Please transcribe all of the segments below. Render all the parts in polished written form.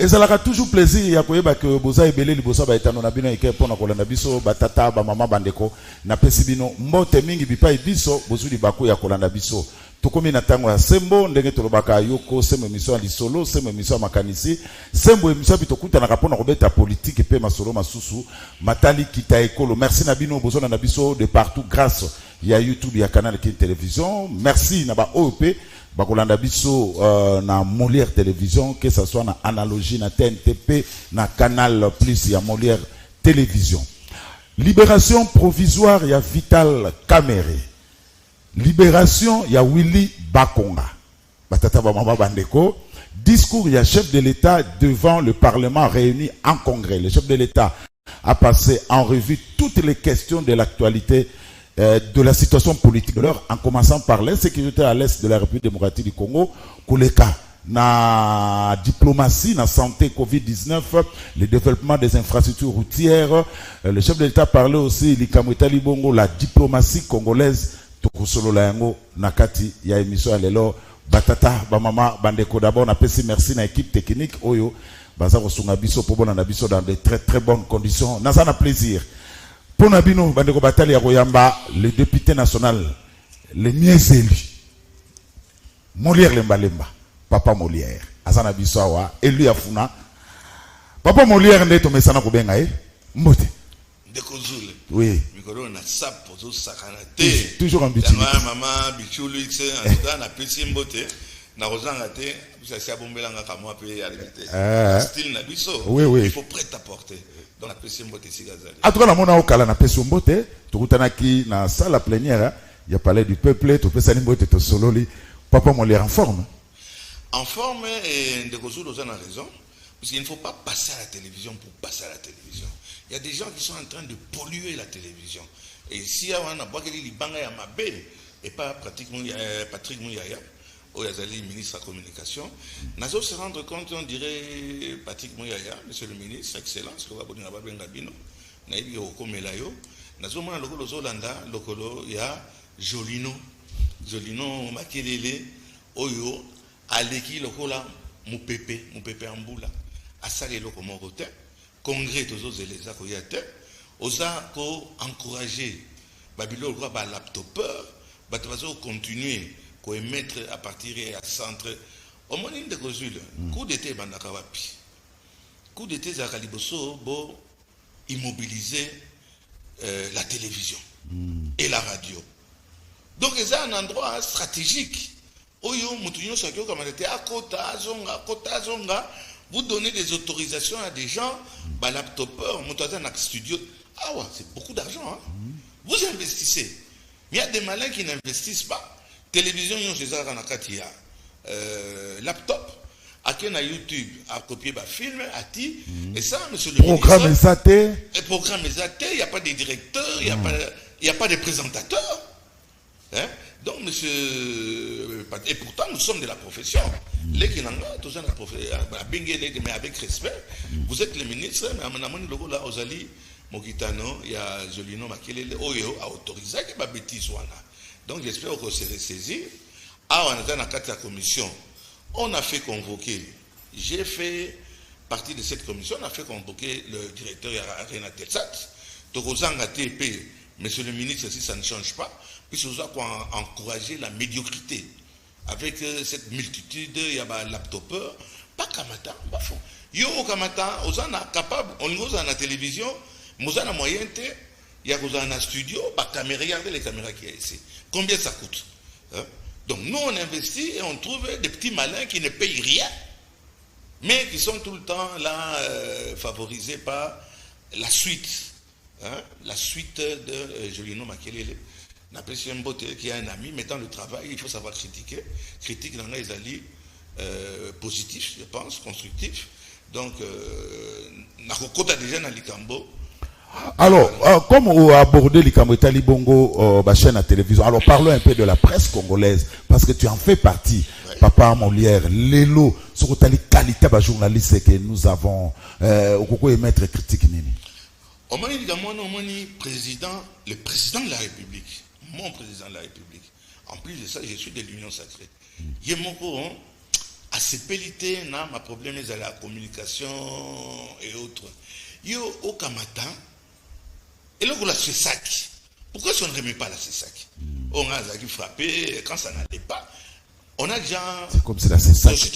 Et ça a toujours plaisir ya koyeba que boza ebele libosa ba etano na bino eke pona kolanda biso batata ba mama bandeko na pesi bino mbote mingi bipai biso bozuli bako ya kolanda biso tokomi na tango ya sembo ndenge tolobaka yoko sembo émission ya lisolo sembo émission ya makanisi sembo émission bitokuta na kapona kobeta politique pe masolo masusu matali kita ekolo. Merci na bino bozona na biso de partout grâce ya YouTube ya Canal King Télévision. Merci na ba OEP bakolanda biso na Molière Télévision, que ce soit na Analogie, na TNTP, na Canal Plus, ya Molière Télévision. Libération provisoire ya Vital Kamerhe. Libération ya Willy Bakonga. Batata ba mama bandeko. Discours ya chef de l'État devant le Parlement réuni en congrès. Le chef de l'État a passé en revue toutes les questions de l'actualité de la situation politique de l'heure, en commençant par l'insécurité à l'est de la République démocratique du Congo, Koleka, na diplomatie, na santé Covid-19, le développement des infrastructures routières. Le chef de l'État parlait aussi, la diplomatie congolaise, Tokosolo Layango, Nakati, ya émission à l'élo, Batata, Bamama, Bandeko, d'abord, on a pesi merci na équipe technique, Oyo, Bazaro Sungabiso, Pobona Nabiso, dans de très très bonnes conditions. Nazana plaisir. Pour Nabino, Bandeko Batali Aroyamba, le député national, le mieux élu, Molière Lemba, Papa Molière, Azana Bissawa, élu Afuna. Papa Molière n'est tombé sana Kobenga, Mbote. Dekozule. Oui. Mikoro na sap pour sakanate. Toujours en bichuli. Maman, bichuli, en tout cas, na petit Mbote. Na rozangate, ça s'est abombé dans la caméra puis arrêté. Style na biso. Oui, oui. Il faut prêt à porter. Dans la PC Mbote Sigazali. En tout cas, la mona okala na PC Mbote, tukutanaki na salle plénière, il y a parlé du peuple, tu peux salir Mbote to sololi. Papa Molière en forme. En forme et de Kozul en a raison. Parce qu'il ne faut pas passer à la télévision pour passer à la télévision. Il y a des gens qui sont en train de polluer la télévision. Et si on a boire les banga ya mabe et pas pratiquement Patrick Mouyaya, au Yazali ministre de la communication, nous allons se rendre compte, on dirait Patrick Mouyaya, monsieur le ministre, excellence, le Waboni Nababe Ngabino, Naïbi Oko Melayo, nous allons le Lokolo Zolanda, Lokolo, il y a Jolino Makelele, Oyo, Aleki Lokola, Moupepe Amboula, Asale Loko Morote, Congrès tous les Zéleza Koyate, Osa ko encourager Babylone ba laptopeur, Batabazo continuer ko émettre à partir à centre au moment de Kozul, coup d'été bandakawapi. Coup d'été Zakaliboso bo immobiliser la télévision et la radio. Donc c'est un endroit stratégique. Oyo mutunyo sakyo kamalete akota zonga. Vous donnez des autorisations à des gens, bah laptopeurs, un studio. Ah ouais, c'est beaucoup d'argent. Hein? Vous investissez. Mais il y a des malins qui n'investissent pas. Télévision, laptop, à qui a YouTube, à copier un film, à ti. Et ça, monsieur le ministre. Programme SAT. Programme SAT, il n'y a pas de directeur, il n'y a pas de présentateur. Hein? Donc, monsieur, et pourtant, nous sommes de la profession. Les Kinanga, tous la profession, mais avec respect. Vous êtes le ministre, mais à mon logo là, Ozali, Mokitano, il y a Jolino Makelele, Oyo, a autorisé que ma bêtise soit là. Donc, j'espère qu'on se ressaisit. Ah, on est dans la commission. On a fait convoquer. J'ai fait partie de cette commission. On a fait convoquer le directeur René Telsat. Tokozanga TP, monsieur le ministre, si ça ne change pas, puisque nous avons encouragé la médiocrité. Avec cette multitude, il y a des laptopeurs, pas Kamata, pas fond. Yo Kamata, on est capable, on est à la télévision, on a moyen, il y a un studio, regardez les caméras qu'il y a ici. Combien ça coûte? Hein? Donc nous on investit et on trouve des petits malins qui ne payent rien, mais qui sont tout le temps là favorisés par la suite. Hein? La suite de Jolino Makelele. N'apprécie Mbote qui a un ami, mais dans le travail, il faut savoir critiquer. Critique dans les alliés positifs, je pense, constructifs. Donc, Nakokota déjà dans l'Ikambo. Alors, comme on a abordé l'Ikambo Itali Bongo, ma chaîne à télévision, alors parlons un peu de la presse congolaise, parce que tu en fais partie. Ouais. Papa Molière, Lélo, sur la qualité de journaliste que nous avons, au Koko émettre critique nini. Au moment le président de la République, mon président de la République. En plus de ça, je suis de l'Union sacrée. Yemoko, à sepelité na ma problème est la communication et autres. Yo au Kamata et là la CESAC. Pourquoi on ne remet pas la CESAC? On a qui frappé quand ça n'allait pas. On a déjà c'est comme c'est la CESAC.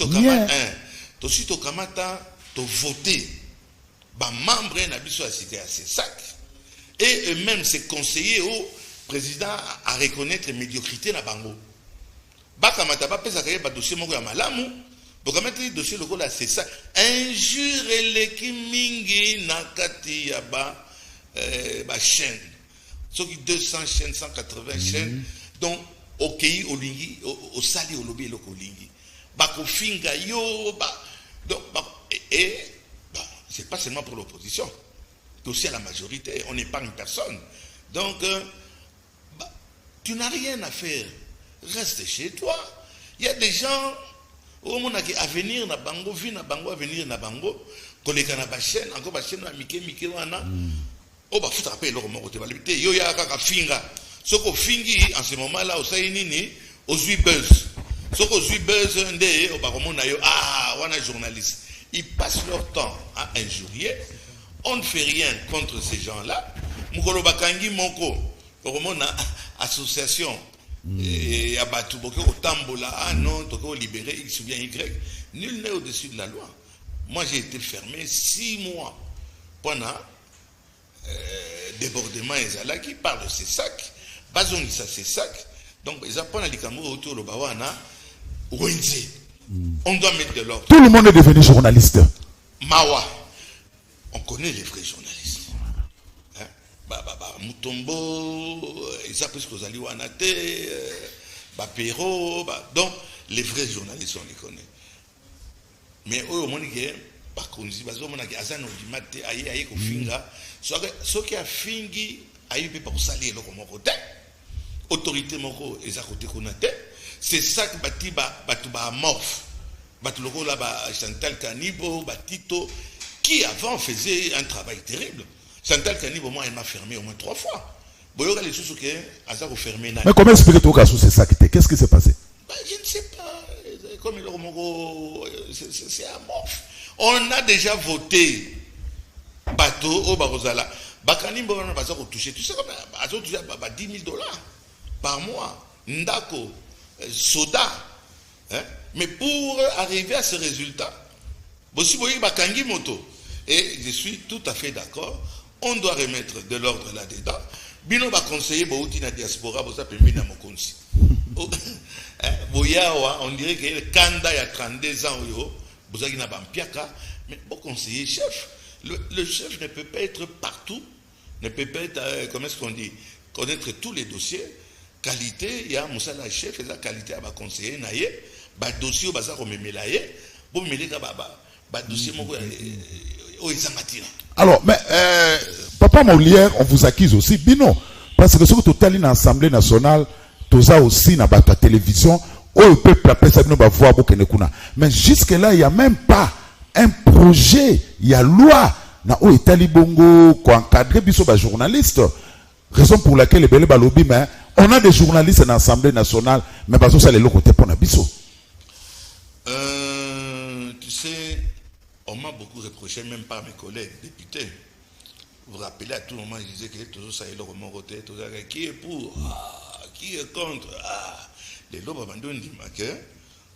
Tout suite au Kamata, tu voté ba membre na biso à cité à CESAC et eux-mêmes c'est conseillé au président à reconnaître médiocrité na bango. Ba Kamata ba pesa kaya ba dossier moko ya malamu. Donc, mettre dossier le là, c'est ça. Injure les mingi nakati ya ba chaîne. Ceux qui 200 chaînes, 180 chaînes. Donc, au pays, au lingi, au sali, au lobby, au lingi. Bako finga yo, donc, c'est pas seulement pour l'opposition. C'est aussi à la majorité. On n'épargne personne. Donc, tu n'as rien à faire. Reste chez toi. Il y a des gens. Au moment où avenir na bango vie na bango avenir na bango koleka na ba chaîne encore ba chaîne na mike wana o ba futa pe loko moko te ba limité yo ya kaka finga soko fingi en ce moment là au sai nini au zui buzz soko zui buzz ndé o ba komona yo wana journaliste ils passent leur temps à injurier. On ne fait rien contre ces gens-là. Mukolo bakangi moko o komona association et abattu beaucoup au tambola non toko libéré X ou bien Y, nul n'est au-dessus de la loi. Moi j'ai été fermé 6 mois pendant débordement ezala qui parle de ces sacs bazongi ça ces sacs donc ils apprennent les cameroun autour de bawana wenze on doit mettre de l'ordre. Tout le monde est devenu journaliste. Mawa on connaît les vrais journalistes. Mutombo, ils appellent ce qu'ils ont dit, Bapero, donc les vrais journalistes on les connaît. Mais au moment où par contre, ils ont dit Azan Odimate, aïe Kofinga, ce qui a fingi, aïe peut pas salir le côté, autorité moko, ils ont côté konate, c'est ça qui bâtit batuba amorphe, batuloko là Chantal Kanibo, Batito, qui avant faisait un travail terrible. Chantal Kanibo, moi, elle m'a fermé au moins 3 fois. Mais comment expliquer tout cas sur ces sacs? Qu'est-ce qui s'est passé? Je ne sais pas. Comme c'est amorphe. On a déjà voté bateau au Barozala. Bakanimbo, on va toucher. Tu sais combien? On a touché $10 000 par mois. Ndako, soda. Mais pour arriver à ce résultat, et je suis tout à fait d'accord. On doit remettre de l'ordre là-dedans. Bino va conseiller Bouti na diaspora, vous avez mis na mokonsi. Boyawa, on dirait que le Kanda il y a 32 ans, vous avez na bampiaka, mais bon conseiller chef. Le chef ne peut pas être partout, ne peut pas être, comment est-ce qu'on dit, connaître tous les dossiers. Qualité, il y a Moussa la chef, et la qualité à conseiller, naïe, bah dossier au bazar on me mélaye, bon me mélaye bah dossier mon alors, mais Papa Molière, on vous accuse aussi, Bino, parce que ce que tu as dit dans l'Assemblée nationale, tu as aussi dans la télévision, où le peuple après ça, va voir beaucoup de gens. Mais jusque-là, il n'y a même pas un projet, il y a loi, où Italie Bongo, qui encadre les journalistes. Raison pour laquelle les Belé Balobi, mais on a des journalistes dans l'Assemblée nationale, mais parce que ça, les locaux, pour Nabiso. Tu sais, on m'a beaucoup reproché, même par mes collègues députés. Vous vous rappelez, à tout moment, je disais que toujours ça est le roman côté, tout ça, qui est pour, qui est contre, les lobes abandonnent du maquet,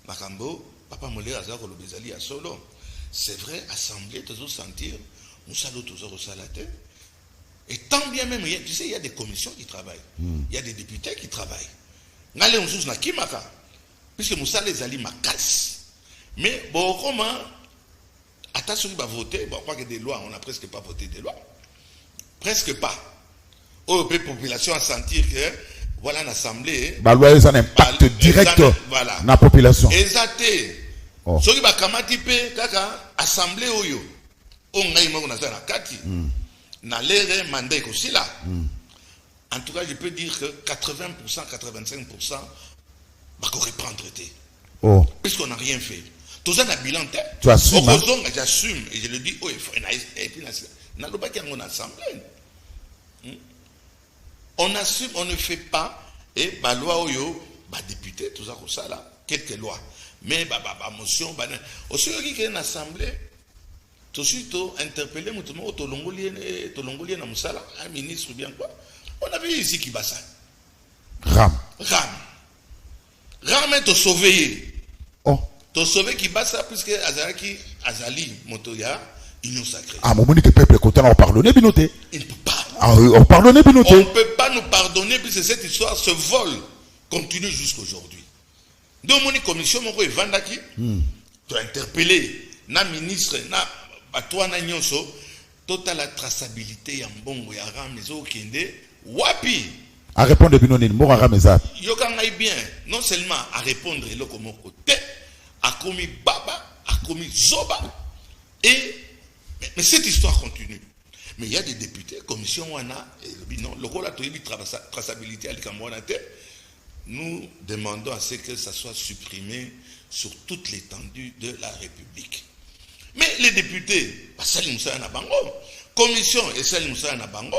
Makambo, Papa Molé Azar, le Bézali à Solo. C'est vrai, assemblée, toujours sentir, nous saluons toujours au salaté. Et tant bien même, tu sais, il y a des commissions qui travaillent, il y a des députés qui travaillent. N'allez on sous na Kimaka, puisque Moussa les ali ma casse. Mais bon, comment? Attention, il va voter. Bon, on croit que des lois, on n'a presque pas voté des lois. Presque pas. La population a senti que, voilà, l'Assemblée. La loi a un impact direct dans la population. Exact. Ce qui va kamatiper, kaka, Assemblée oyo. On a eu un kati. Na l'air mandat aussi là. En tout cas, je peux dire que 80%, 85% va reprendre traité. Puisqu'on n'a rien fait. Tout ça, on a bilan. Tu assumes. J'assume. Et je le dis, il faut une assemblée. On assume, on ne fait pas. Et la loi, député, tout ça, là, quelques lois. mais motion aussi qui est une assemblée tout de suite interpellé mutumo to longolien na musala un ministre ou bien quoi. On a vu ici qui basa Ram est to sauver. Oh, To sauver qui basa puisque azali motoya union sacrée. ah mon monique peuple content on pardonner binoté. Il ne peut pas. Ah on pardonner binoté. On ne peut pas nous pardonner puisque cette histoire, ce vol continue jusqu'aujourd'hui. Donc mon commission mon vendaki tu as interpellé na ministre na toi na nyonso total la traçabilité ya mbongo ya ramezo kende wapi À répondre binoni mo rameza. yokangai bien non seulement à répondre le comme côté a commis baba a commis zoba et mais cette histoire continue. Mais il y a des députés commission wana non le rôle de traçabilité à l'Ikamwana te nous demandons à ce que ça soit supprimé sur toute l'étendue de la République. Mais les députés, commission et Salim Moussa Nabango,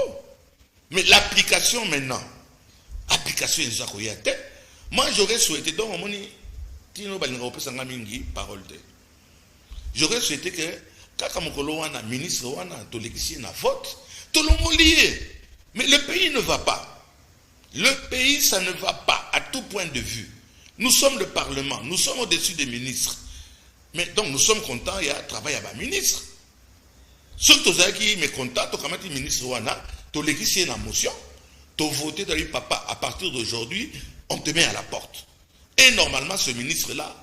mais l'application maintenant, application de moi j'aurais souhaité, donc j'aurais souhaité que quand wana ministre wana tolekisi na vote, tout le monde lié. Mais le pays ne va pas. Le pays, ça ne va pas à tout point de vue. Nous sommes le Parlement, nous sommes au-dessus des ministres. Mais donc nous sommes contents, il y a un travail à la ministre. Surtout qui est content, tu as dit ministre Wana, tu as législé une motion, tu as voté dans le papa, à partir d'aujourd'hui, on te met à la porte. Et normalement, ce ministre-là,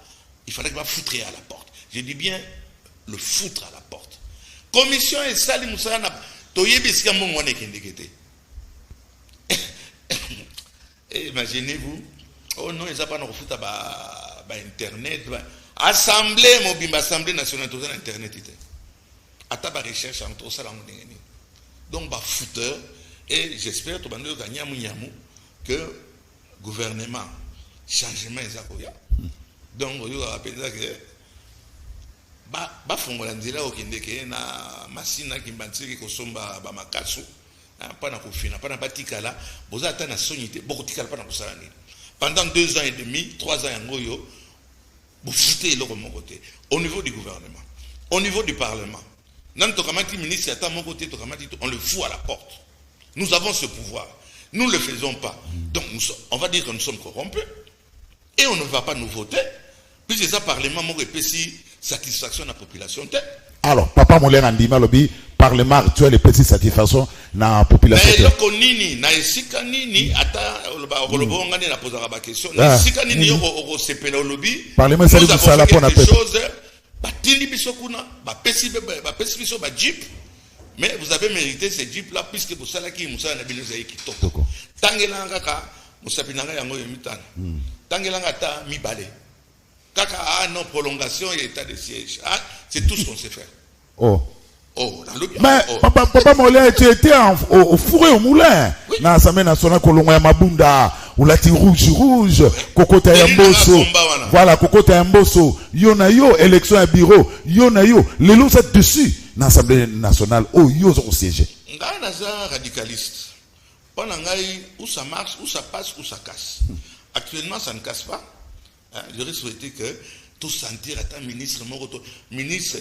il fallait qu'il va foutre à la porte. Je dis bien, le foutre à la porte. Commission et Salim Moussa, tu as dit imaginez-vous, oh non, ils n'ont pas de foot à Internet. Assemblée, mobile, Assemblée nationale, tout ça, Internet. Ata ba recherche entre ça, donc, bah, footeur, et j'espère que que le gouvernement, changement, donc, on va rappeler que bah, fongolandila au Kindeke, na masina qui m'attire que somba ba makasu. Pas na kofina, pas na batikala, vous avez atteint la sonité, beaucoup de tikala pas na kosalani. Pendant 2 ans et demi, 3 ans en goyo, vous foutez l'eau de mon côté. Au niveau du gouvernement, au niveau du Parlement, même Tokamati ministre est à mon côté, on le fout à la porte. Nous avons ce pouvoir. Nous ne le faisons pas. Donc on va dire que nous sommes corrompus et on ne va pas nous voter. Puis c'est ça, Parlement, mon répétit, satisfaction de la population. Alors, papa Moulin Andima Lobi, Parlement actuel et petite satisfaction dans la population. Mais loko nini, na esika nini, ata olobo ngani na posera ba question. Na esika nini oko sepela lobi. Parlement ça dit ça la pour na peuple. Batili biso kuna, ba pesi biso ba jeep. Mais vous avez mérité ces jeep là puisque vous savez qui Moussa na biloza kitoko. Tangelanga ka musapinanga yango yemitana. Tangelanga ta mibale. Kaka non prolongation et état de siège. Ah, c'est tout ce qu'on sait faire. Oh. Oh, mais papa Molin, tu étais au four et au moulin. Dans l'Assemblée nationale, Kolongoya Mabunda, ou la ti rouge, Kokota Yamboso. Voilà, Kokota Yamboso. Yonayo, élection à bureau. Yonayo, les lots sont dessus. Dans l'Assemblée nationale, oh, yo, au siège. Ngai naza radicaliste. Pendant ngai, où ça marche, où ça passe, où ça casse. Actuellement, ça ne casse pas. J'aurais souhaité que tout sentir à un ministre, ministre,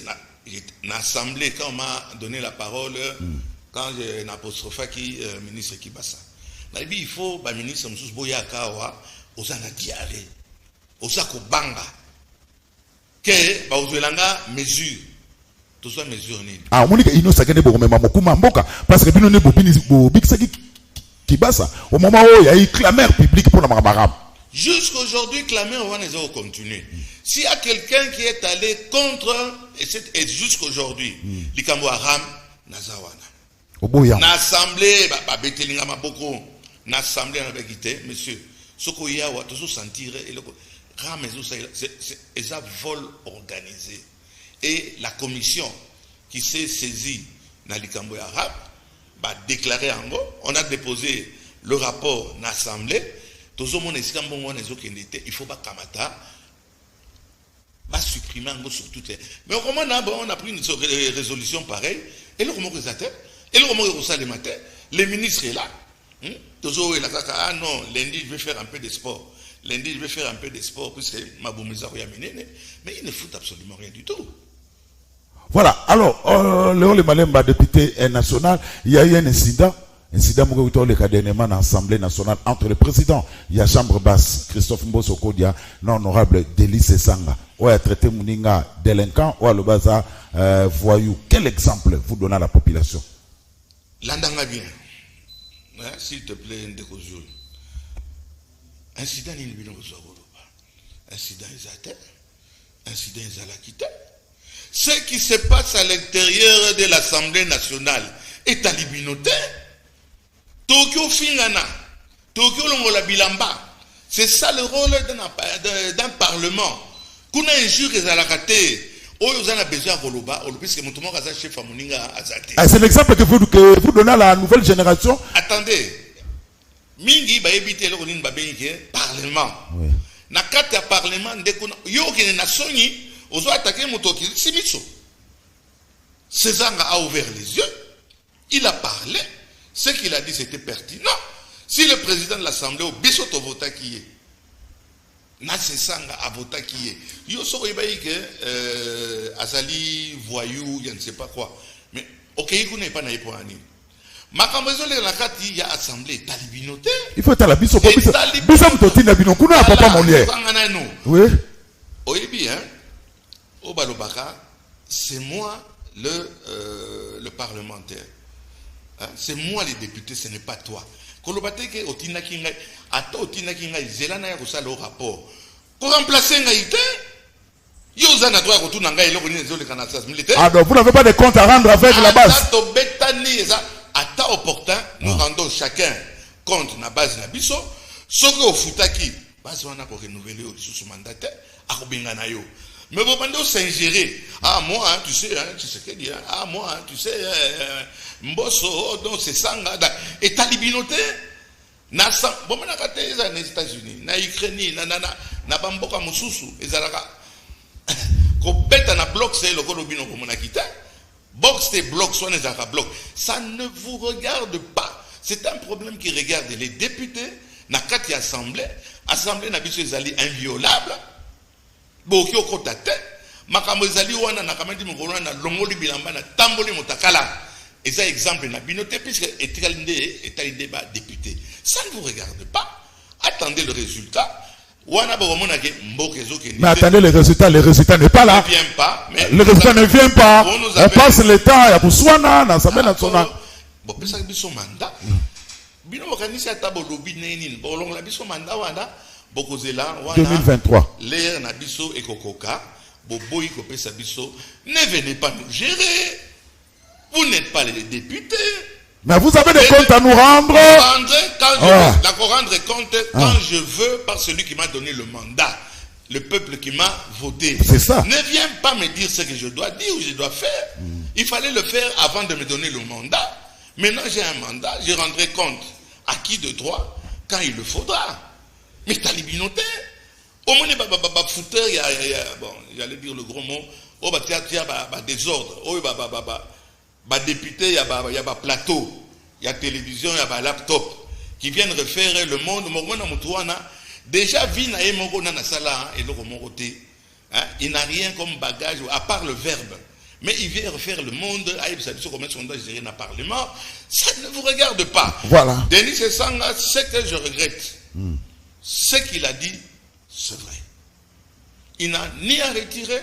l'Assemblée, quand on m'a donné la parole, quand j'ai un apostrophe qui ministre qui bassa. Il faut que le ministre Moussous Boya Kawa, aux ana diarrhée, aux akobanga, que bauzolanga mesure, tout ça mesure ni. Ah, Monica, il nous s'agit beaucoup même à Mokuma Mboka, parce que nous ne pouvons pas qui bassa. Au moment où il y a eu clameur publique pour la Marabara. Jusqu'aujourd'hui, clameur, on va continuer. S'il y a quelqu'un qui est allé contre, et jusqu'aujourd'hui, Likambo Aram, Nazawana. N'assemblée, Betelinga Maboko, n'assemblée, monsieur, Sokoya, ou à sentir, et le Ram, c'est un vol organisé. Et la commission qui s'est saisie dans Likambo Aram, va déclarer en gros, on a déposé le rapport dans l'assemblée. Il faut pas kamata va supprimer en gros sur toutes les. Mais comment on a pris une résolution pareille et le comment et le comment le matin, le ministre est là. Ah non, lundi je vais faire un peu de sport. lundi je vais faire un peu de sport puisque ma boumeza mais ils ne foutent absolument rien du tout. Voilà, alors, Léon Malemba, député national, il y a eu un incident dernièrement dans l'Assemblée nationale entre le président, il y a chambre basse, Christophe Mbosso Kodia, non honorable Délice Sanga, où a traité Mouninga délinquant, ou à le baza voyou. Quel exemple vous donnez à la population? L'andanga bien. S'il te plaît, Ndekozou. Incident n'est pas. Incident Isate. Incident Isalakite. Ce qui se passe à l'intérieur de l'Assemblée nationale est à l'ibinoté. Tokyo Fingana, Tokyo Longola Bilamba. C'est ça le rôle d'un parlement. Qu'on a un juge qui a raté. C'est l'exemple que vous donnez à la nouvelle génération. Attendez. Mingi va éviter le parlement. Na kata parlement yo qui na soni ozo attaquer motoki simiso. César a ouvert les yeux. Il a parlé. Ce qu'il a dit c'était pertinent. Si le président de l'Assemblée au bisoto vota qui est na Sesanga a vota qui est. Yo so ebayi que azali voyou, je ne sais pas quoi. Mais OK, il n'est pas na ipoani. Makambezo le nakati ya assemblée talibinoté. Il faut être à la biso pour biso mtoti na bino kuna papa molière. Oui. Oyebi hein. Obalobaka, c'est moi le parlementaire. Hein? C'est moi les députés, ce n'est pas toi. Kolobate ke otina kinga ata otina kinga zelana ya kosala au rapport. Pour remplacer ngaïté, yoza na droit retourner ngai eloko ni ezole kana sas militaire. Ah donc vous n'avez pas de compte à rendre avec la base. Ata betani eza ata opportun, nous rendons chacun compte na base na biso. Soko ofutaki, base wana ko renouveler au sous mandataire, akobenga na yo. Mais vous bandez s'ingérer. Ah, moi, hein, tu sais ce qu'il dit. Ah, moi, hein, tu sais, Mbosso, donc c'est Sanga. Et talibinoté, na bon, on a gâté les États-Unis, na Ukraine, na Bamboka Moussousou, et Zalaka. Quand bête na bloc, c'est le Kolobino comme on a quitté. Box, c'est bloc, soit les Zalaka bloc. Ça ne vous regarde pas. C'est un problème qui regarde les députés, na Kati Assemblée. Assemblée n'a biso ezali inviolable. Bokyo kotate makambo ezali wana na kamedi mokolo na longoli bilamba na tamboli motakala eza exemple na binoté puisque etalinde ba député. Ça ne vous regarde pas. Attendez le résultat. Wana bomona ke mboke ezoke. Mais attendez le résultat n'est pas là. Ne vient pas. Mais le résultat ne vient pas. On passe le temps à Botswana na Assemblée nationale. Bon pesa biso mandat. Bino kanisi atabo lobi neni bolong la biso mandat wana. 2023. L'air nabiso et kokoka, boboy kopesa biso, ne venez pas nous gérer. Vous n'êtes pas les députés. Mais vous avez des comptes à nous rendre. Rendre compte quand je veux par celui qui m'a donné le mandat, le peuple qui m'a voté. C'est ça. Ne viens pas me dire ce que je dois dire ou je dois faire. Il fallait le faire avant de me donner le mandat. Maintenant j'ai un mandat, je rendrai compte à qui de droit quand il le faudra. Mais talibinoté, au moins fouteur, bon, j'allais dire le gros mot, oh bah tiens désordre, oh bah député, il y a plateau, il y a télévision, il y a laptop, qui viennent refaire le monde, déjà vie na emoko na sala et le côté, il n'a rien comme bagage à part le verbe. Mais il vient refaire le monde, comment on doit gérer dans le Parlement, ça ne vous regarde pas. Voilà. Denis Sanga, ce que je regrette. Ce qu'il a dit, c'est vrai. Il n'a ni à retirer,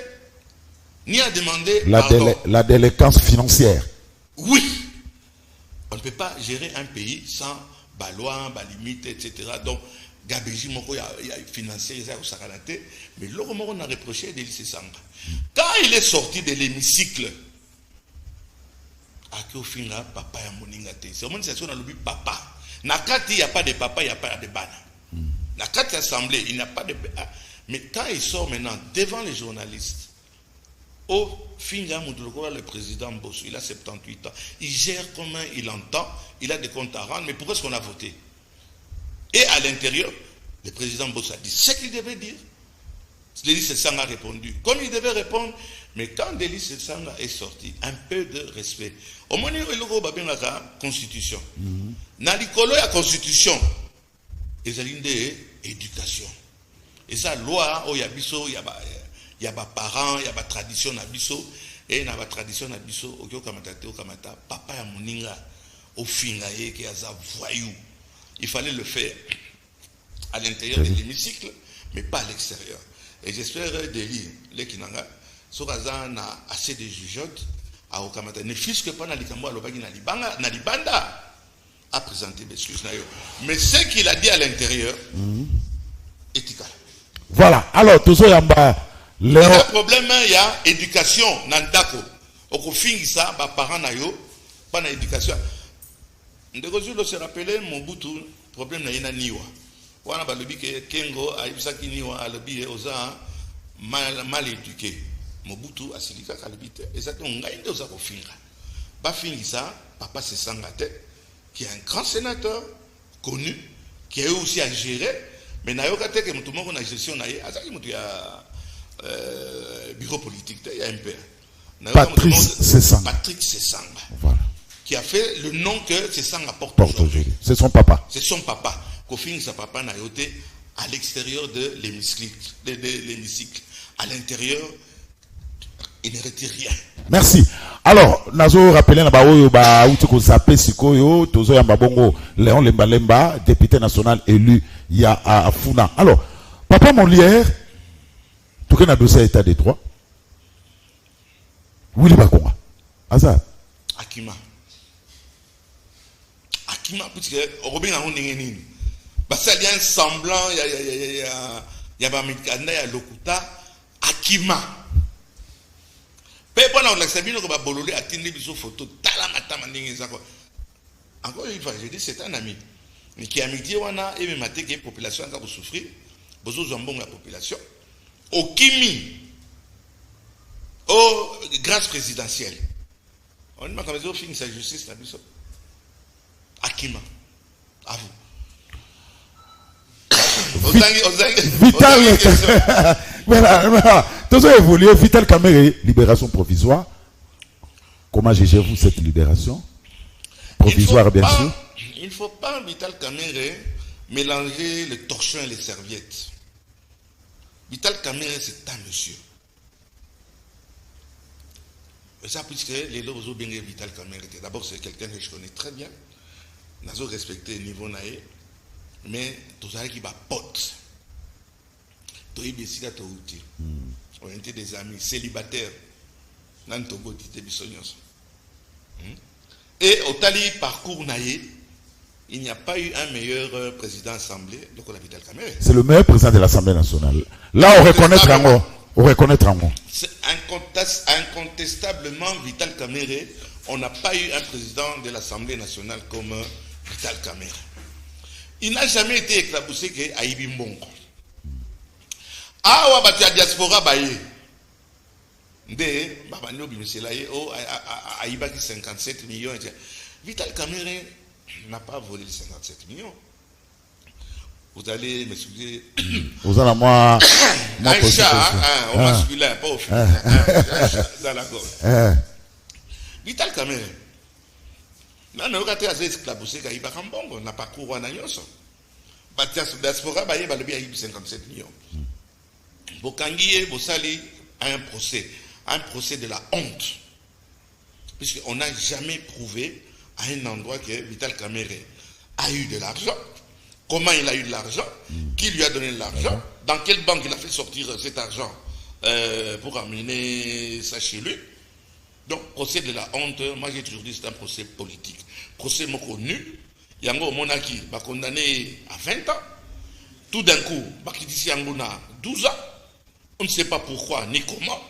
ni à demander la délinquance financière. Oui. On ne peut pas gérer un pays sans loi, limite, etc. Donc, Gabéji Moko, il y a financier, mais l'autre on a reproché Délice Sanga. Quand il est sorti de l'hémicycle, papa ya moninga te. C'est au moins c'est on a papa. Nakati il n'y a pas de papa, il n'y a pas de bana. La carte assemblée, il n'y a pas de... Mais quand il sort maintenant devant les journalistes, au Finga Moudoulokoa, le président Bosso, il a 78 ans, il gère comment il entend, il a des comptes à rendre, mais pourquoi est-ce qu'on a voté? Et à l'intérieur, le président Bosso a dit ce qu'il devait dire. Délice Sanga a répondu comme il devait répondre, mais quand Délice Sanga est sorti, un peu de respect. Au moins, il y a la constitution. Dans l'école, il y a la constitution. Et c'est l'éducation. Et ça, loi, il y a biso, il y a parents, il y a tradition na biso, et na tradition na biso, au kamata, papa ya moninga, au fingaye, qui a voyou. Il fallait le faire à l'intérieur de l'hémicycle, mais pas à l'extérieur. Et j'espère de lire les Kinanga, sur na assez de jugeotes, à Okamata, ne fût-ce que pas na likambo alobagi na libanda, à présenter des excuses. Mais ce qu'il a dit à l'intérieur, éthical. Voilà, alors, tout ça, le problème, il y a éducation, nandako. Au fin de ça, parents n'ayo, pas d'éducation. Ndeko se rappeler Mobutu, problème n'a niwa. Wana balobi ke Kengo a ibsaki niwa alobi oza mal éduqué. Mobutu a silika kalibite. Et ça on gagne de ça au finga. Ba fingi ça, papa se sangate, qui est un grand sénateur connu, qui a eu aussi à gérer. Mais nayo kate ke mutu moko na gestion na ye, azaki mutu ya bureau politique, il y a un père. Patrice Sesanga. Patrick Sesanga. Voilà. Qui a fait le nom que Sesanga porte aujourd'hui. C'est son papa. C'est son papa. Kofing, sa papa n'a été à l'extérieur de l'hémicycle. À l'intérieur, il ne retire rien. Merci. Alors, nazo rappelé na baoyo ba uti ko zapé sikoyo tozo ya mbabongo Léon Lemba, député national élu ya à Funa. Alors, papa Molière, tout que na dossier état de droit. Willy Bakonga. Azar. Akima, puisque Robin a un nini. Parce qu'il y a un semblant, il y a Bamikanda, il y a Lokuta, Akima. Peu pendant que Sabino va bololé à Tindé biso photo, talamata mandingue ça quoi. Encore une fois, je dis c'est un ami. Mais qui a mis wana et même maté que la population a souffrir, besoin zambon la population. Au Kimi, au grâce présidentielle. On dit que vous finissez sa justice la biso. Akima, à vous. Vital, voilà. Tout ça évolué. Vital Kamerhe, libération provisoire. Comment jugez-vous cette libération provisoire, bien sûr? Il ne faut pas, Vital Kamerhe, mélanger les torchons et les serviettes. Vital Kamerhe, c'est un monsieur. Et ça, puisque les lots ont bien Vital Kamerhe. D'abord, c'est quelqu'un que je connais très bien. Nous avons respecté le niveau naïe. Mais tout ça qui va pote. Tout est bien si tu on était des amis célibataires. Et au tali parcours naïe, il n'y a pas eu un meilleur président d'Assemblée donc la Vital Kamerhe. C'est le meilleur président de l'Assemblée nationale. Là, on reconnaît Rango. C'est incontestablement Vital Kamerhe. On n'a pas eu un président de l'Assemblée nationale comme Vital Kamerhe. Il n'a jamais été éclaboussé que Aïbi Mbongo. Ah, ouais, diaspora baye. Nde, babanyo bimiselaye, oh, Aïba qui 57 millions. Vital Kamerhe n'a pas volé les 57 millions. Vous allez m'excuser. Vous allez moi. Un chat, au masculin, pas au féminin. Un chat dans la gorge. Vital Kamerhe. Non, on a été esclaboussé quand il va en bon, on n'a pas couru en agnos. Diaspora, il va le 57 millions. Bokangié, Bossali a un procès de la honte. Puisqu'on n'a jamais prouvé à un endroit que Vital Kamerhe a eu de l'argent. Comment il a eu de l'argent? Qui lui a donné de l'argent? Dans quelle banque il a fait sortir cet argent pour amener ça chez lui? Donc, procès de la honte, moi j'ai toujours dit c'est un procès politique. Procès nul. Yango Monaki va condamné à 20 ans. Tout d'un coup, Bakidisi Yangouna 12 ans. On ne sait pas pourquoi ni comment.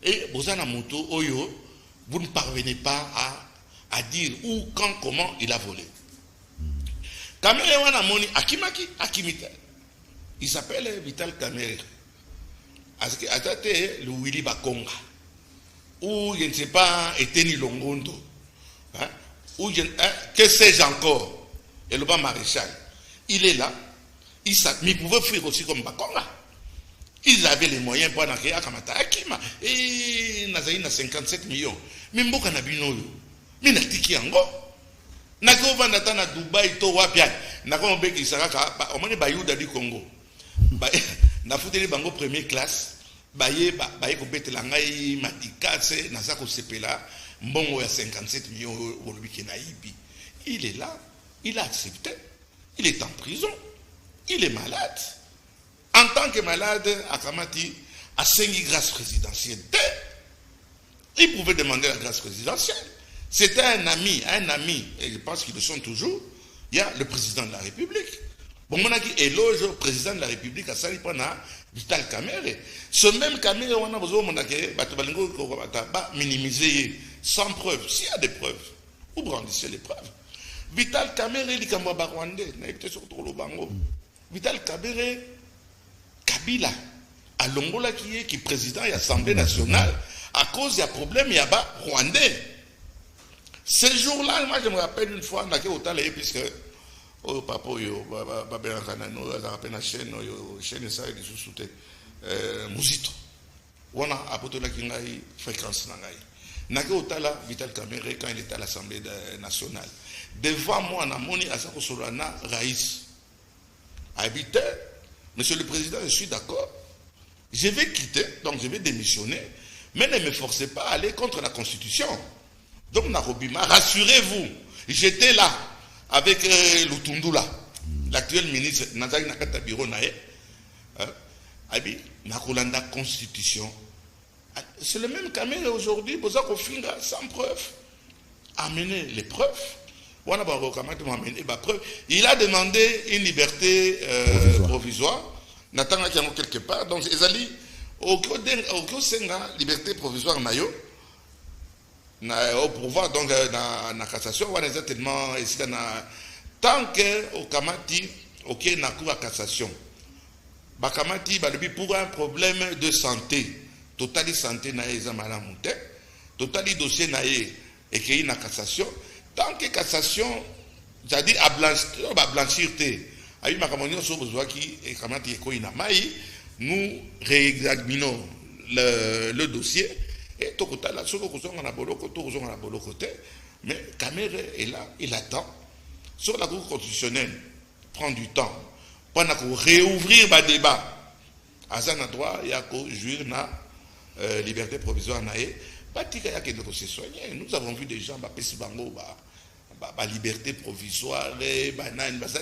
Et Bozana Moto Oyo, vous ne parvenez pas à dire où, quand, comment il a volé. Kamerhe wana moni Akimaki, Akimita. Il s'appelle Vital Kamerhe. Atate le Willy Bakonga. Ou je ne sais pas, Eteni Longondo, hein? Ou que sais-je encore, et le bas maréchal, il est là, mais il pouvait fuir aussi comme Bakonga. Ils avaient les moyens pour aller à Kamata Akima, et Nazaï a 57 millions. Mais Mboka Nabino, mais Natiki Ango, Nako Vandata na Dubaï, to Wapian, Nako Mbeki Saraka, au moins Bayouda du Congo. na futeli bango première classe baye ko betela ngai madikase na za ko sepela mbongo ya 57 millions olobi ke na ibi. Il est là, il a accepté, il est en prison, il est malade. En tant que malade, Akamati a 5 grâces présidentielles. Il pouvait demander la grâce présidentielle. C'était un ami, et je pense qu'ils le sont toujours. Il y a le président de la République. Bon, on a dit éloge au président de la République à Salipana, Vital Kamerhe. Ce même Kamerhe, on a besoin de minimiser sans preuve. S'il y a des preuves, vous brandissez les preuves. Vital Kamerhe, il est rwandais, Vital Kamerhe, Kabila, à Longola qui est président de l'Assemblée nationale, à cause il y a problème, il y a pas rwandais. Ce jour-là, moi je me rappelle une fois, on a été puisque oh papa yo babela kanano la pena chaîne ça et sous-souté Muzito. On a apporté la kingai fréquence na ngai. Nake otala Vital Kamerhe quand il était à l'Assemblée nationale. Devant moi na moni asako solana Raïs. Habité, monsieur le président, je suis d'accord. Je vais quitter, donc je vais démissionner, mais ne me forcez pas à aller contre la Constitution. Donc Narobima, rassurez-vous, j'étais là avec Lutundula, l'actuel ministre Nazari Nakata Biro Nae, Abi, Nakolanda Constitution. C'est le même Kamerhe aujourd'hui, Bozako Finga, sans preuve. Amener les preuves. Il a demandé une liberté provisoire. Natanga qui quelque part. Donc, Ezali, au Senga, liberté provisoire, Nayo, au pouvoir, donc, dans la cassation, on est tellement, tant que, au Kamati, ok, na cour à cassation. Bakamati, pour un problème de santé, totali santé, nae, zamala monte, totali dossier, nae, écrit na cassation. Tant que cassation, c'est-à-dire à blanchir, nous réexaminons le dossier et tout mais Kamerhe est là, il attend. Sur la Cour constitutionnelle, prend du temps. Pendant réouvrir le débat, à un endroit, il y a qu'au juger la liberté provisoire. Nous avons vu des gens la liberté provisoire,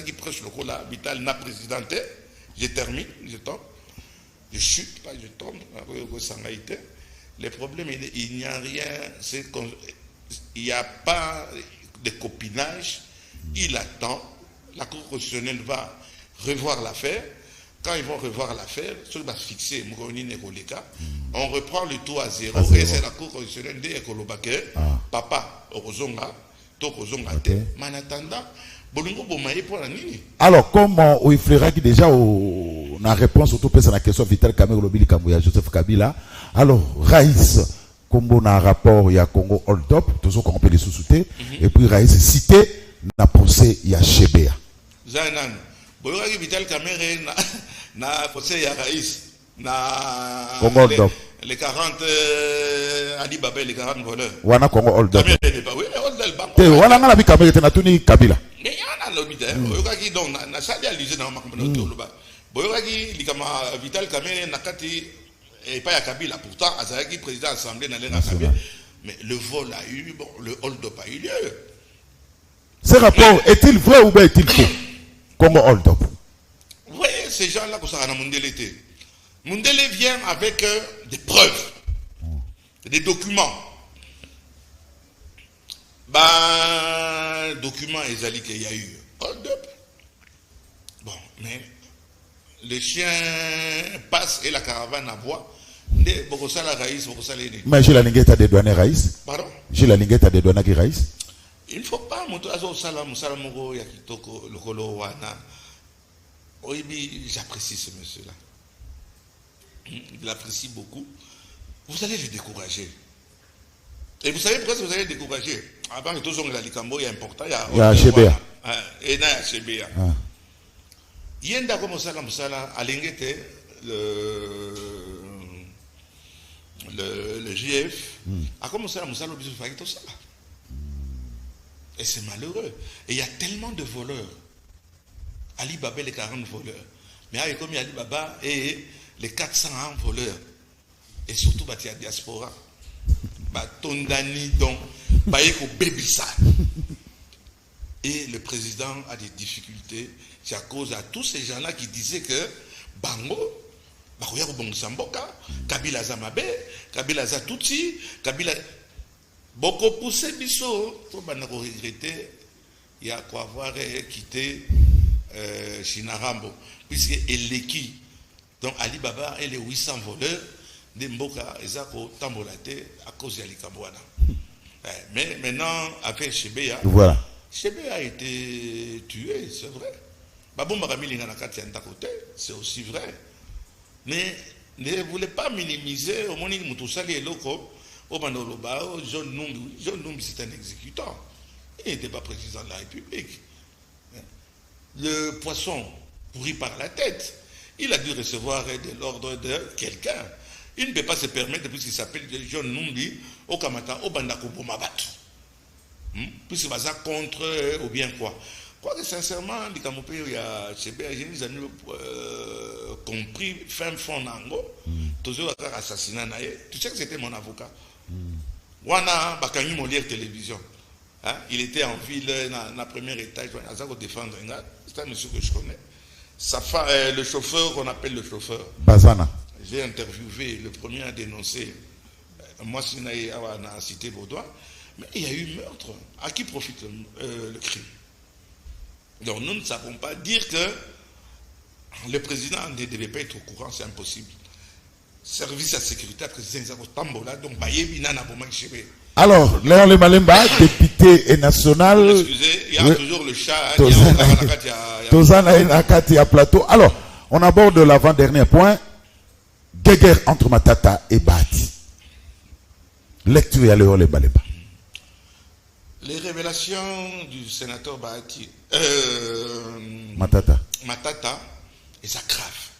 qui prêchent le coup là, Vital n'a présidenté. Je termine, je tombe. Je chute, pas je tombe. Les problèmes, il n'y a rien, il n'y a pas de copinage. Il attend, la Cour constitutionnelle va revoir l'affaire. Quand ils vont revoir l'affaire, ceux qui vont se fixer, on reprend le tout à zéro. Et c'est la Cour constitutionnelle de Ekolobake, papa, Orozonga, Tokozonga, mais en attendant, Bolungo Bomaye pour la nuit. Alors, comme il faudra déjà la réponse au tout à la question Vital Kamerhe Lobili Kamouya, Joseph Kabila, alors, Raïs, comme on a un rapport, il y a Congo Hold Up, toujours qu'on peut les sous-souter, et puis Raïs cité, na procès, il y a Chebea. Zanan. Boyoki Vital Kamerhe na procès ya Raïs na les 40 Ali Babel les 40 voleurs. Wana Congo Hold Up. Oui, Hold Up. Te wana ngala bi Kamerhe tena tuni Kabila. Mais yana lobite. Boyoki donc na sali alisé na makambo toloba. Boyoki likama Vital Kamerhe na kati et pas ya Kabila pourtant azaki président de l'Assemblée na lena Kabila. Mais le vol a eu bon le Hold Up a eu lieu. Ce rapport est-il vrai ou bien est-il faux? Congo Hold Up. Vous voyez ces gens-là que ça a Mundele été. Mundele vient avec des preuves, des documents. Documents Ezali qu'il y a eu. Hold Up. Bon, mais les chiens passent et la caravane aboie. Mais j'ai la linguette à dédouaner Raïs. Pardon? J'ai la linguette à dédouaner Raïs. Il ne faut pas monter à Salamoko Yakitoko, le Kolo Wana. J'apprécie ce monsieur-là. Il apprécie beaucoup. Vous allez le décourager. Et vous savez pourquoi vous allez le décourager? Avant que tous les Likambo, il y a important. Il y a Chebea. Et il y a Chebea. Il y a un d'accord Moussala, à l'ingété, le JF, a commencé à Moussala, tout ça. Et c'est malheureux. Et il y a tellement de voleurs. Ali Babel et 40 voleurs. Mais comme Ali Baba et les 400 voleurs, et surtout la diaspora, Tondani donc, Bébissa. Et le président a des difficultés, c'est à cause de tous ces gens-là qui disaient que Bango, Kabila Zamabe, Kabila Zatouti, Kabila. Beaucoup poussé Bisso, pour regretter, il y a quoi avoir quitté Chinarambo, puisque Eleki, donc Ali Baba et les 800 voleurs, de Mboka, Ezako, Tambolate, à cause de Alikabouana. Mais maintenant, après Chebeya, voilà. Chebeya a été tué, c'est vrai. Babou Maramili côté, c'est aussi vrai. Mais ne voulez pas minimiser au Moni Moutoussali et Loko, au Manoloba, John Numbi, c'est un exécutant. Il n'était pas président de la République. Le poisson pourri par la tête, il a dû recevoir de l'ordre de quelqu'un. Il ne peut pas se permettre, puisqu'il s'appelle John Numbi, au Kamata, au Bandako Boumabatu. Puisqu'il va ça contre, ou bien quoi. Quoi que sincèrement, les Kamopé, il y a Chébé, j'ai jamais compris, fin fond nango, toujours assassinat naïe. Tu sais que c'était mon avocat. Wana, Bakangi Molière Télévision. Hein? Il était en ville, dans le premier étage, il a défendre. C'est un monsieur que je connais. Le chauffeur, qu'on appelle le chauffeur. Bazana. J'ai interviewé le premier à dénoncer. Moi, c'est dans cité Vaudois. Mais il y a eu meurtre. À qui profite le crime? Donc nous ne savons pas dire que le président ne devait pas être au courant, c'est impossible. Service à sécurité, président Tambola, donc Bayebi Nana Bomanchebe. Alors, Léon Lemalemba, député et national. Excusez, il y a toujours le chat. Tozana et Nakati à plateau. Alors, on aborde l'avant-dernier point. Guerre entre Matata et Bahati. Lecture à Léon Lemalemba. Les révélations du sénateur Bahati, Matata, et ça grave.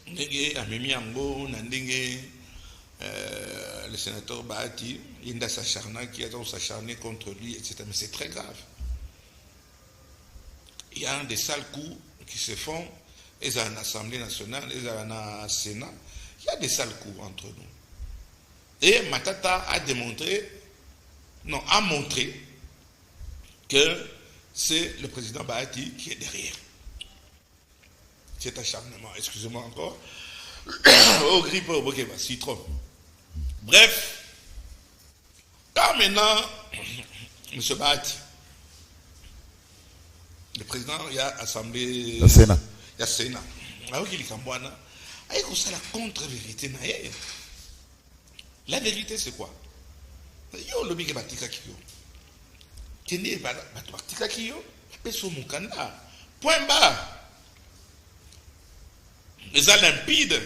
Ndenge Amemi Ambo, Nandenge, le sénateur Bahati, il a s'acharné contre lui, etc. Mais c'est très grave. Il y a des sales coups qui se font, et dans l'Assemblée nationale, et dans le Sénat. Il y a des sales coups entre nous. Et Matata a démontré. Non, a montré que c'est le président Bahati qui est derrière. Cet acharnement, excusez-moi encore. Au grippe, au bokeh, citron. Bref, quand maintenant, M. Bahati, le président, il y a assemblée. le Sénat. Il y a Sénat. Alors qu'il est Kambouana, il y a la contre-vérité. La vérité, c'est quoi? Yo lobi ke batika kiyo kende batika kiyo peso mukanda point barre les limpide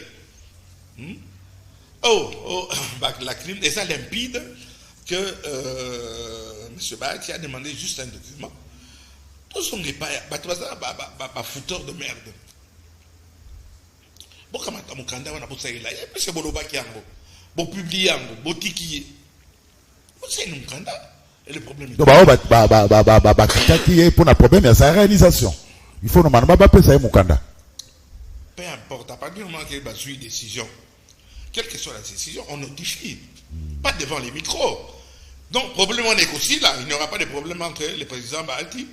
la crime les limpide que M. Bahati a demandé juste un document. Tous sont pas fouteur de merde. Bon kamata mukanda wana bosa ila et puis c'est boloba kiango bo publier yango bo tiki. C'est un Mukanda. Et le problème est. Donc, pour un problème, il y a sa réalisation. Il faut normalement pas payer ça Mukanda. Peu importe, à partir du moment qu'il y a une décision, quelle que soit la décision, on notifie. Pas devant les micros. Donc, problème on est aussi là. Il n'y aura pas de problème entre le président Bahati.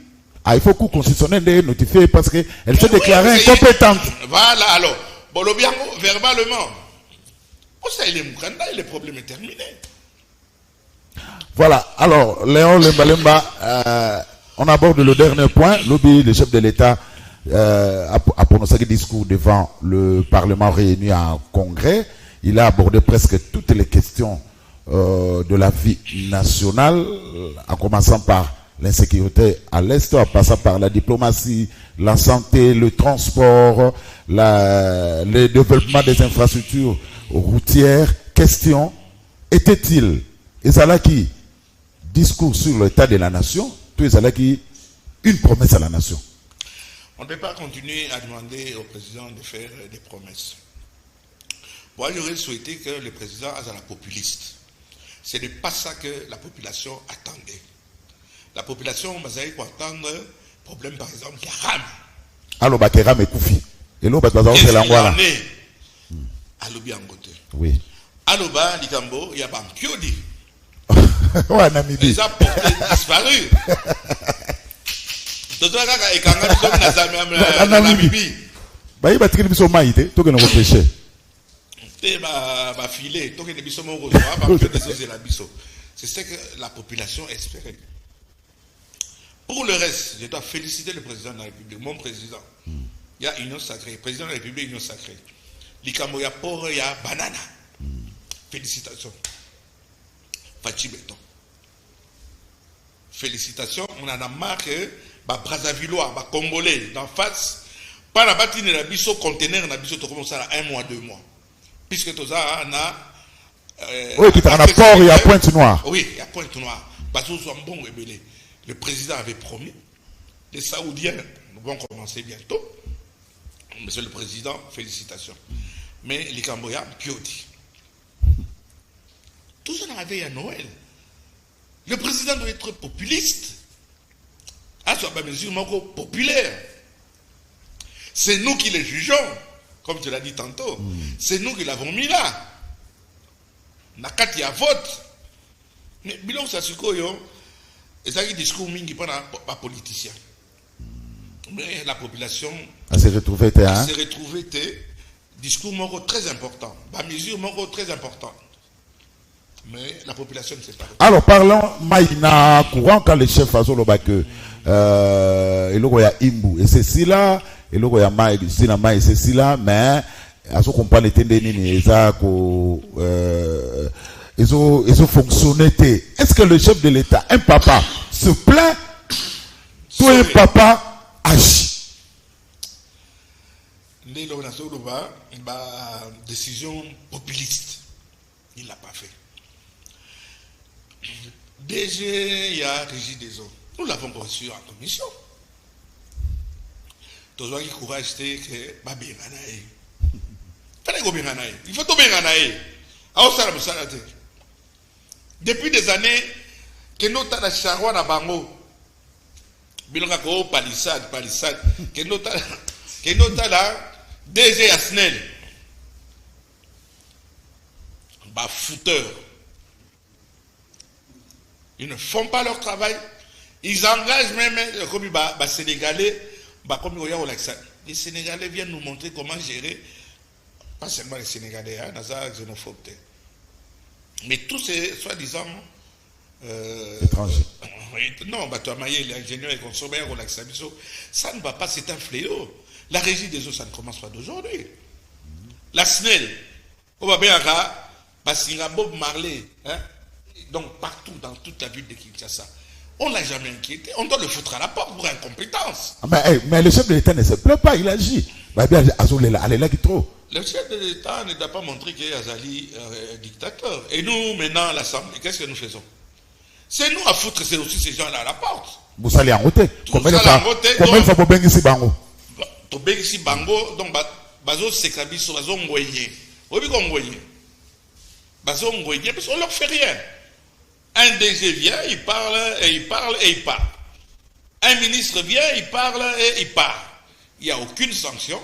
Ah, il faut que le constitutionnel de notifier parce qu'elle s'est déclarée incompétente. Voilà, alors, Bolobiango, verbalement. Pour ça, il est Mukanda et le problème est terminé. Voilà, alors, Léon Lembalemba, on aborde le dernier point. Lobby, le chef de l'État, a prononcé un discours devant le Parlement réuni en congrès. Il a abordé presque toutes les questions de la vie nationale, en commençant par l'insécurité à l'Est, en passant par la diplomatie, la santé, le transport, le développement des infrastructures routières. Question, était-il Ezalaki discours sur l'état de la nation, tout Ezalaki une promesse à la nation? On ne peut pas continuer à demander au président de faire des promesses. Moi, j'aurais souhaité que le président soit la populiste. Ce n'est pas ça que la population attendait. La population va attendre problème, par exemple, il y a rame. Alors, Bakera me koufi. Et l'eau, parce que c'est l'angoisse. Alobi angote. Oui. Aloba, Likambo, il y a un piodi. Ouais, Namibie. Les a portés disparus. Donc, et quand on a Namibie. Bah, il va tirer le maïté, tout que nous réfléchissons. Et bah, filer, tout que nous sommes c'est ce que la population espérait. Pour le reste, je dois féliciter le président de la République, mon président. Il y a union sacrée, président de la République, union sacrée. Likambo, il y a porc, il y a banana. Félicitations. Fachi Beton. Félicitations. On en a marre que Brazzavillois, Congolais, d'en face, pas la bâtine de la biso conteneur, la biso, tu commences à 1 mois, 2 mois. Puisque tout ça, on a. Oui, puis tu as un port, il y a Pointe-Noire. Oui, il y a Pointe-Noire. Parce que bon rebellé. Le président avait promis. Les Saoudiens vont commencer bientôt. Monsieur le Président, félicitations. Mais les Camboyans, piodi. Tout ça n'avait à Noël. Le président doit être populiste. À soit mesure populaire. C'est nous qui les jugeons, comme tu l'as dit tantôt. C'est nous qui l'avons mis là. Nakati a vote. Mais bilan ça sukoyo. Et ça qui discours mingi pas un politicien. Mais la population s'est retrouvée discours très important. La mesure très importante. Mais la population ne sait pas. Alors parlons Maïna courant quand le chef a dit que il y a Imbu et c'est là et il y a Maï et c'est là mais à ce qu'on parle de tendini ils ont fonctionné. Est-ce que le chef de l'État, un papa, se plaint? Toi, un papa agit. Décision populiste. Il ne l'a pas fait. DG, il y a Régie des eaux. Nous l'avons reçu en commission. Tous les courage, c'est que il faut tout bien. Depuis des années, que nous avons la charroi na bango. Bilonga ko palissade, que nous avons la DG Asnel. Bah fouteur. Ils ne font pas leur travail. Ils engagent même comme les Sénégalais. Les Sénégalais viennent nous montrer comment gérer. Pas seulement les Sénégalais, hein, xénophobe. Mais tous ces soi-disant étrangers. Non, l'ingénieur et consommateur, ça ne va pas, c'est un fléau. La régie des eaux, ça ne commence pas d'aujourd'hui. La SNEL, on va bien Bob Marley, hein? Donc partout dans toute la ville de Kinshasa. On ne l'a jamais inquiété, on doit le foutre à la porte pour incompétence. Mais le chef de l'État ne se plaît pas, il agit. Le chef de l'État ne doit pas montrer qu'il est Azali dictateur. Et nous, maintenant, l'Assemblée, qu'est-ce que nous faisons? C'est nous à foutre aussi ces gens-là à la porte. Vous allez en roter. Combien de fois vous avez ici Bango? Tu as ici Bango, donc bazo sekabiso, bazo ngoyenye. Vous avez ngoyenye. Bazo ngoyenye, parce qu'on ne leur fait rien. Un DG vient, il parle et il parle et il part. Un ministre vient, il parle et il part. Il n'y a aucune sanction.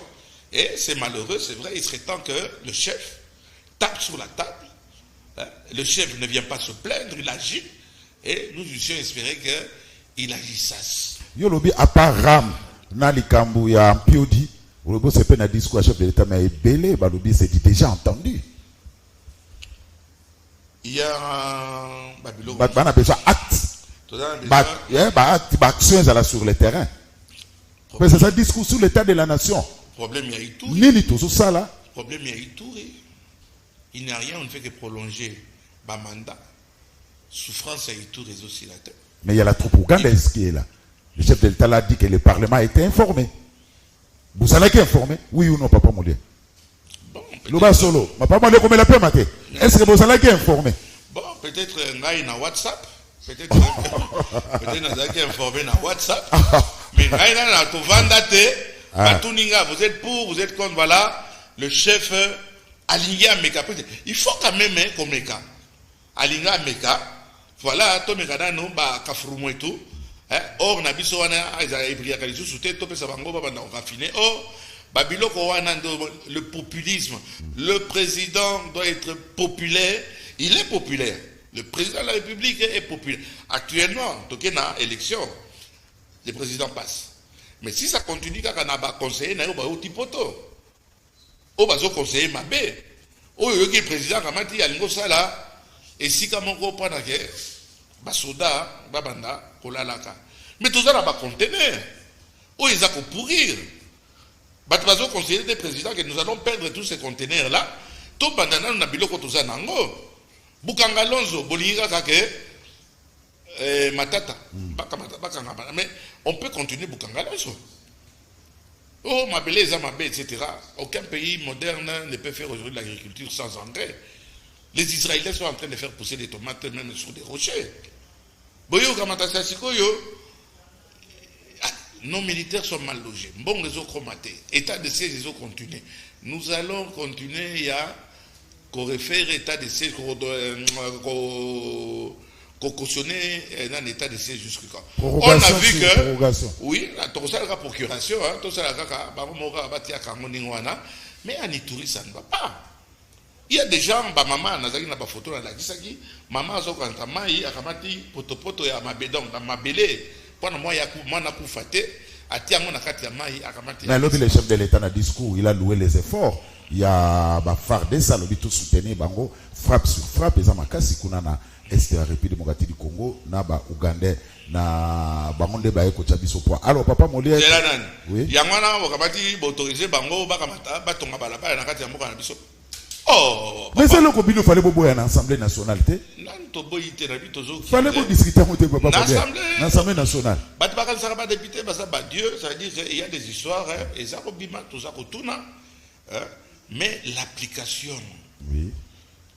Et c'est malheureux, c'est vrai, il serait temps que le chef tape sur la table. Hein? Le chef ne vient pas se plaindre, il agit. Et nous eussions espéré qu'il agisse. Yolobi, à part Ram, Nalikambu, il y a un piodi. Yolobi, c'est pas un discours à chef de l'État, mais belé, Balobi, c'est déjà entendu. Il y a un Babylone. On a besoin d'actions sur le terrain. C'est ça, discours sur l'état de la nation. Problème, il y a Ituri. Nini tout ça là. Problème, il y a Ituri. Il n'y a rien, on ne fait que prolonger le mandat. Souffrance à Ituri aussi la tête. Mais il y a la troupe ougandaise qui est là. Le chef de l'État l'a dit que le Parlement a été informé. Vous allez être informé? Oui ou non, papa Moulé? Loba solo. Papa Moulé, comment il a pu mater? Est-ce que vous allez être informé? Bon, peut-être un na WhatsApp. Peut-être nous allons informé na WhatsApp. Mais na to vandate. Vous êtes pour, vous êtes contre, voilà, le chef aligné à Meka. Il faut quand même, comme Meka, aligné à Meka, voilà, Tomeka, non, Kafroumou et tout, Or na biso wana ezali kalisu soute to pesa bango ba na raffiné. Or babiloko wana le populisme. Le président doit être populaire, il est populaire. Le président de la République est populaire. Actuellement, donc il y a une élection, le président passe. Mais si ça continue, quand on a conseillé, on va au tipoto. On va au conseiller Mabé. On va au président, quand il y a une sala, et si quand on comprend que Basoda, Babanda, Kolalaka. Mais tout ça, on va contenir. On va pourrir. On va conseiller des présidents que nous allons perdre tous ces conteneurs-là. Tout pendant nous avons tout ça. Bukanga Lonzo, Bolinga Kake, Matata. Mais on peut continuer Bukanga Lonzo. Oh, ma belle, etc. Aucun pays moderne ne peut faire aujourd'hui de l'agriculture sans engrais. Les Israéliens sont en train de faire pousser des tomates même sur des rochers. Boyo Kamatasa Sikoyo, nos militaires sont mal logés. Bon réseau chromaté. État de siège, réseau continué. Nous allons continuer à refaire état de siège, cautionner un état de siège jusqu'à quand. On a vu que, oui, tout ça, la procuration, tout ça, mais en Ituri, ça ne va pas. Il y a des gens, maman, nazaki na ba photo na la kisaki, maman zo kanta mai akamati potopoto ya mabedon na mabele, pona moi ya moi na kufate, atia ngo na kati ya mai akamati. Mais l'autre le chef de l'État na discours, il a loué les efforts. Il y a Fardé Salobi tout soutenir bango frappe sur frappe et makasi kuna na est de la République démocratique du Congo na ba Ougandais na bangonde ba eko chabiso poa. Alors papa Molière, oui, yangwana wakabati autoriser bango bakamata batonga balaba na kati ya mboka na biso. Oh, mais c'est le combien il fallait boire en assemblée nationale té. Fallait vous discuter avec papa l'assemblée nationale. Batbaka sera député basa ba Dieu, ça veut dire qu'il y a des histoires et ça robima tout ça kotuna. Mais l'application, oui.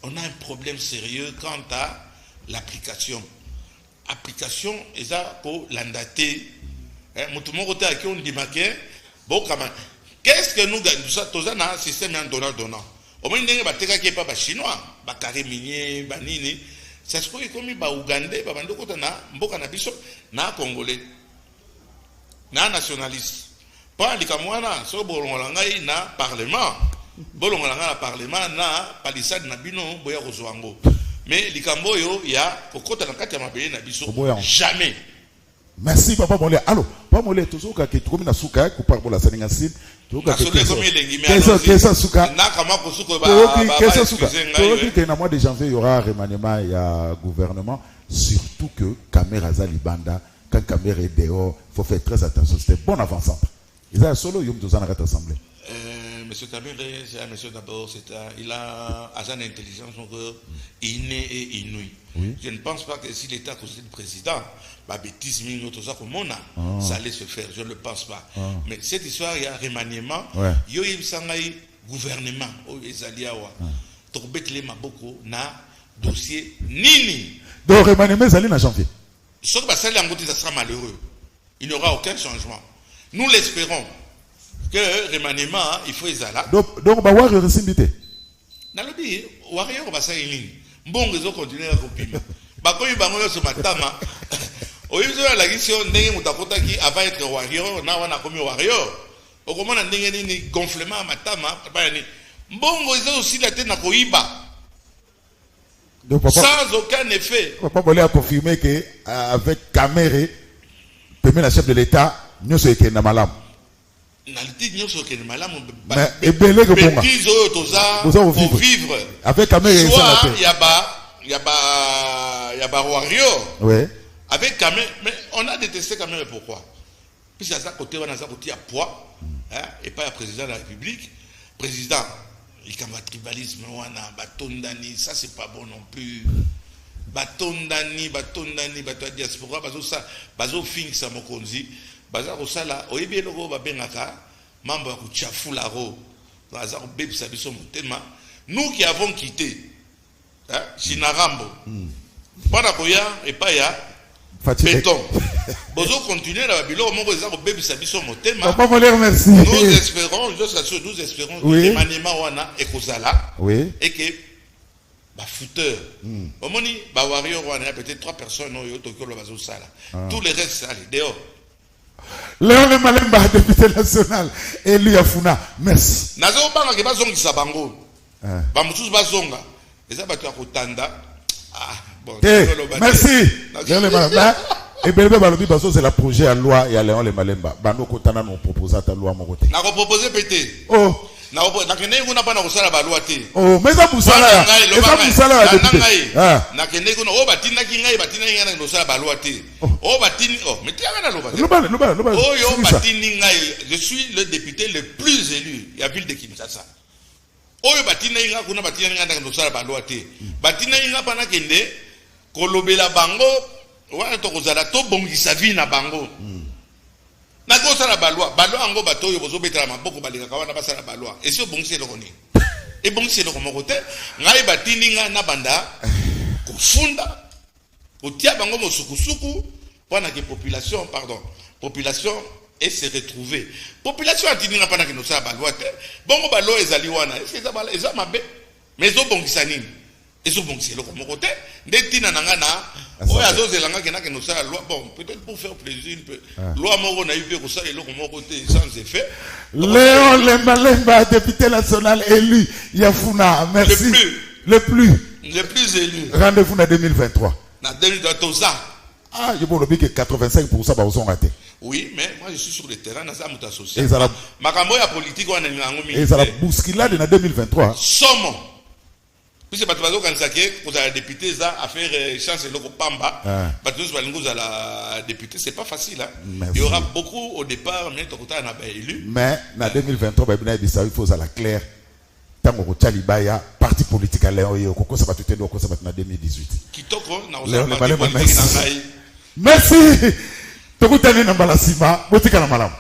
On a un problème sérieux quant à l'application. Application, et ça pour l'andater. Qu'est-ce que nous gagnons? Ça, tout ça, c'est un système donnant. Au moins, il n'y a pas de chinois, pas carré minier, banini. Ça se peut comme les Ougandais, na Congolais, na nationaliste. Pas les Kamwana, so bolongolangai na parlement. Bolongolanga na parlement na palissade na bino boya kozwango. Mais likambo yo ya kokota na kati ya mabele na biso jamais. Merci papa Molé. Alors, papa Molé tozoka ke tukomi na suka ko parbola saninga sin. Tozoka ke kesa suka. Na kama ko suka ba. Kesa suka. Tozoka ke na mois de janvier il y aura remaniement il y a gouvernement surtout que caméra za libanda quand caméra est dehors, faut faire très attention, c'était bon avant-centre. Ils ont solo yom tozana rat assemblée. Monsieur Kamere, c'est un monsieur d'abord, il a une intelligence innée et inouïe. Oui. Je ne pense pas que si l'État constitue le président, bêtise ça allait se faire. Je ne le pense pas. Mais cette histoire, il y a un remaniement. Il y a un gouvernement. Na dossier nini. Donc remaniement, ça allait en janvier. Sauf que ça sera malheureux. Il n'y aura aucun changement. Nous l'espérons. Que remaniement, il faut les aller. Donc, bah, warrior est simité. Nalobi, warrior va s'aimer. Bon, réseau continue à copier. Bah, quand il va mourir sur ma tama, au lieu de la question, n'est-ce pas qui avant être warrior, n'a pas commis warrior. Au comment on a des gonflements à ma tama, bon, réseau aussi la tête n'a koiba. Sans aucun effet. Papa Bolé a confirmé que avec Kamere, premier la chef de l'État, nous sommes qui malam. Mais bêtises pour vivre. Avec Kamere, soit il y a warrior. Oui. Avec Kamere, mais on a détesté Kamere pourquoi? Puis à ça côté on a ça côté à poids, et pas le président de la République. Président, il y a tribalisme, batondani, ça c'est pas bon non plus. Batondani, diaspora, bazo fin ça mokonzi. Baza kosala oyebi eloko babengaka mambo ya kuchafula ro baza kobebisa biso motema nous qui avons quitté Chinarambo pendant koya epai ya béton bozo continuer la biloko moko eza kobebisa biso motema. Papa Molière, merci. Nous espérons que le remaniement wana ekozala et que footeur. Au moni, Warrior, on a peut-être 3 personnes tous les restes, allez, dehors. Léon Le Malemba, député national, élu à Funa. Merci. Nazo banga ke bazongi sabango. Ba mususu bazonga. Eza batu ya kotanda. Bon. Merci. Léon Le Malemba. Et Belbe Balobi Baso, c'est le projet à loi et à Léon Le Malemba. Bano Kotana nous propose à ta loi mon côté. N'a proposé pété. Oh. N'a kene kuna pas na kosala ba loi té. Oh, mais ça Moussala. Et ça Moussala député. Na kene kuna batina kingai batina ngana kosala ba loi té. Batini mais tu as na loba. Oh batini ngai, je suis le député le plus élu de la ville de Kinshasa. Oh batina ngana kuna batina ngana kosala ba loi té. Batina ngana pana kende kolobela bango wana to kozala to bongisa vie na bango. Na kosala balwa ango bato yo bozo betala maboko balika kawana basala balwa et si bongisi eloko ni et bongisi eloko moko te ngai batindi nga na banda kufunda otia bango mosukusuku pendant que population et se retrouver population atindi nga pendant que nosala balwa te bongo balwa ezali wana est-ce que eza mabe mais zo bongisa nini ezo bongisi eloko moko te ndetina nanga na oya zozelanga kenaka nosala loi bon peut-être pour faire plaisir loi moko na yupe kosala eloko moko te sans effet. Léon Le Malemba, député national élu Yafuna, merci. Le plus élu. Rendez-vous en 2023. Na 2023. Je peux dire que 85% va aux raté. Oui, mais moi je suis sur le terrain, dans ça mouta social. Makambo ya politique wana ngango mi. Et ça la bousculade en 2023. Somme. Puis c'est pas tout quand ça que pour la députée ça à faire chance le pamba. Parce que la députée c'est pas facile hein. Il y aura beaucoup au départ mais tout on a élu. Mais en 2023 il faut à la claire. Tant que Tchalibaya parti politique à Léon et au ça va tout être au ça va en 2018. Kitoko na merci. Merci. Tokutani na balasima botika na malamu.